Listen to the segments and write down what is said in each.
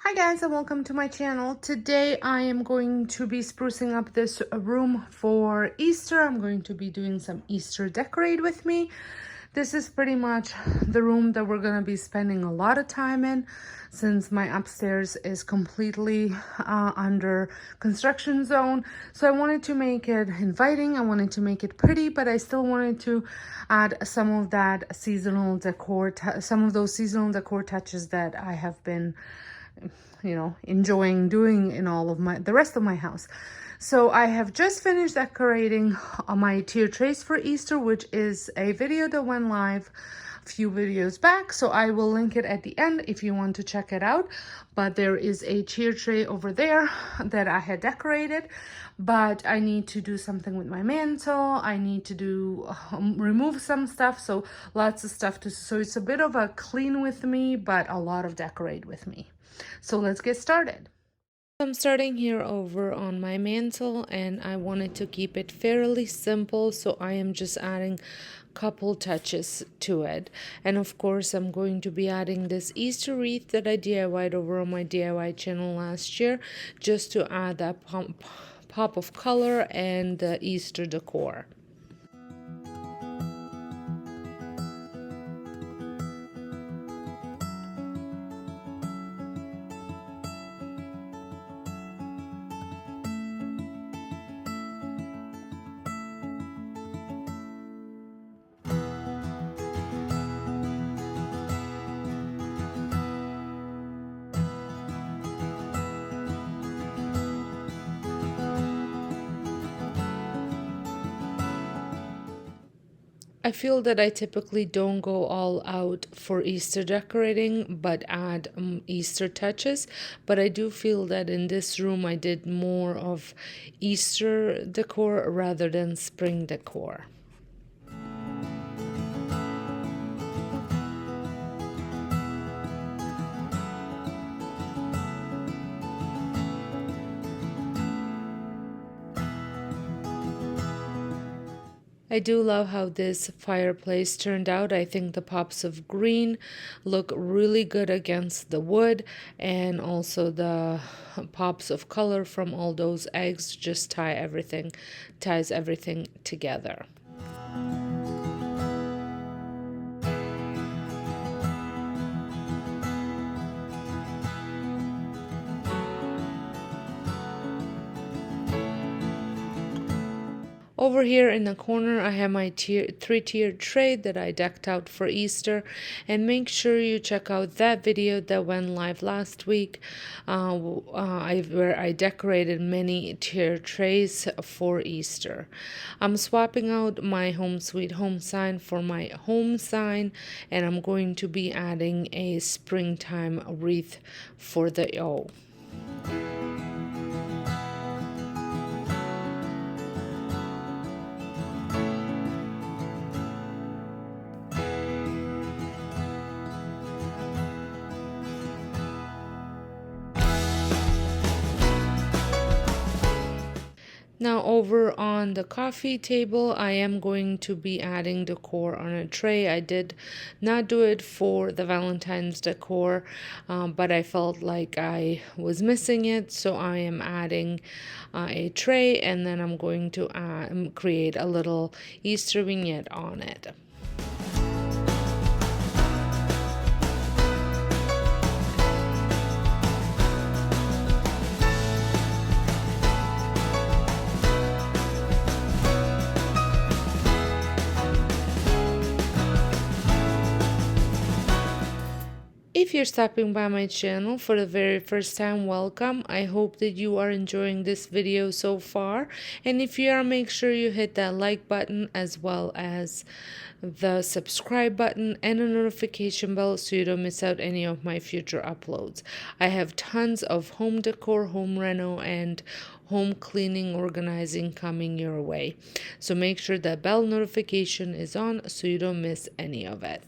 Hi guys, and welcome to my channel. Today I am going to be sprucing up this room for Easter. I'm going to be doing some Easter decorate with me. This is pretty much the room that we're going to be spending a lot of time in since my upstairs is completely under construction zone. So I wanted to make it inviting, I wanted to make it pretty, but I still wanted to add some of that seasonal decor, some of those seasonal decor touches that I have been enjoying doing in all of the rest of my house. So I have just finished decorating my tier trays for Easter, which is a video that went live a few videos back. So I will link it at the end if you want to check it out. But there is a tier tray over there that I had decorated, but I need to do something with my mantle. I need to do remove some stuff. So lots of stuff so it's a bit of a clean with me, but a lot of decorate with me. So let's get started. I'm starting here over on my mantle, and I wanted to keep it fairly simple, so I am just adding a couple touches to it. And of course I'm going to be adding this Easter wreath that I DIY'd over on my DIY channel last year, just to add that pop of color and the Easter decor. I feel that I typically don't go all out for Easter decorating, but add Easter touches. But I do feel that in this room I did more of Easter decor rather than spring decor. I do love how this fireplace turned out. I think the pops of green look really good against the wood, and also the pops of color from all those eggs just ties everything together. Over here in the corner, I have my three-tiered tray that I decked out for Easter, and make sure you check out that video that went live last week, where I decorated many tier trays for Easter. I'm swapping out my Home Sweet Home sign for my home sign, and I'm going to be adding a springtime wreath for the O. Now over on the coffee table, I am going to be adding decor on a tray. I did not do it for the Valentine's decor, but I felt like I was missing it, so I am adding a tray, and then I'm going to create a little Easter vignette on it. If you're stopping by my channel for the very first time, welcome. I hope that you are enjoying this video so far, and if you are, make sure you hit that like button as well as the subscribe button and a notification bell so you don't miss out any of my future uploads. I have tons of home decor, home reno, and home cleaning organizing coming your way, so make sure that bell notification is on so you don't miss any of it.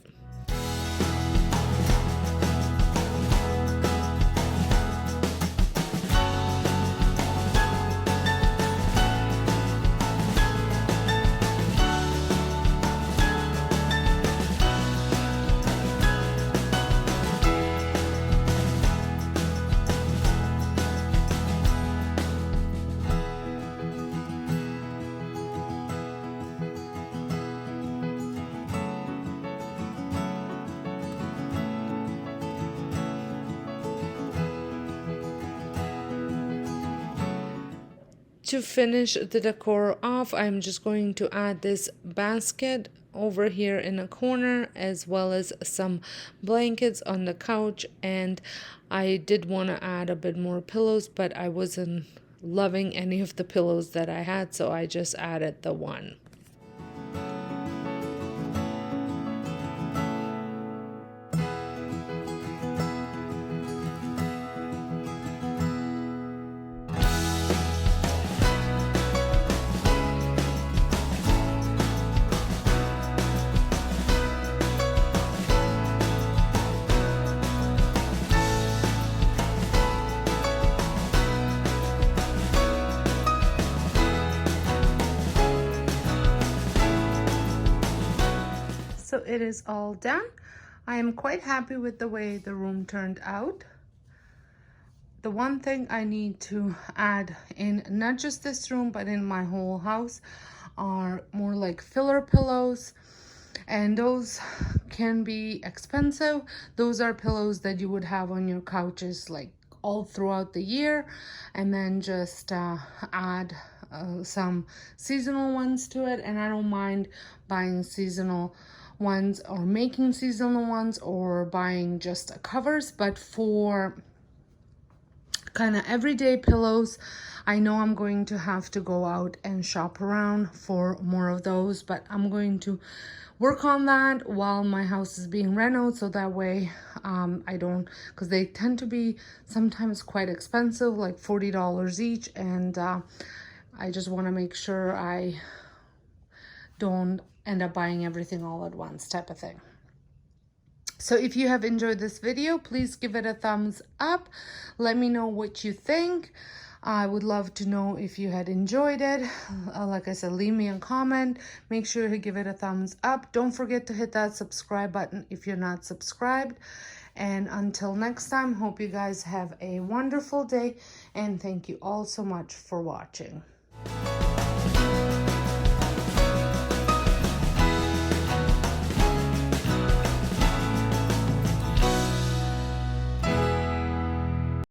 To finish the decor off, I'm just going to add this basket over here in a corner, as well as some blankets on the couch. And I did want to add a bit more pillows, but I wasn't loving any of the pillows that I had, so I just added the one. So it is all done. I am quite happy with the way the room turned out. The one thing I need to add in not just this room, but in my whole house, are more like filler pillows. And those can be expensive. Those are pillows that you would have on your couches like all throughout the year, and then just add some seasonal ones to it. And I don't mind buying seasonal ones or making seasonal ones or buying just covers, but for kind of everyday pillows, I know I'm going to have to go out and shop around for more of those, but I'm going to work on that while my house is being renovated, so that way I don't, because they tend to be sometimes quite expensive, like $40 each, and I just want to make sure I don't end up buying everything all at once type of thing. So if you have enjoyed this video, please give it a thumbs up. Let me know what you think. I would love to know if you had enjoyed it. Like I said, leave me a comment. Make sure to give it a thumbs up. Don't forget to hit that subscribe button if you're not subscribed. And until next time, hope you guys have a wonderful day. And thank you all so much for watching.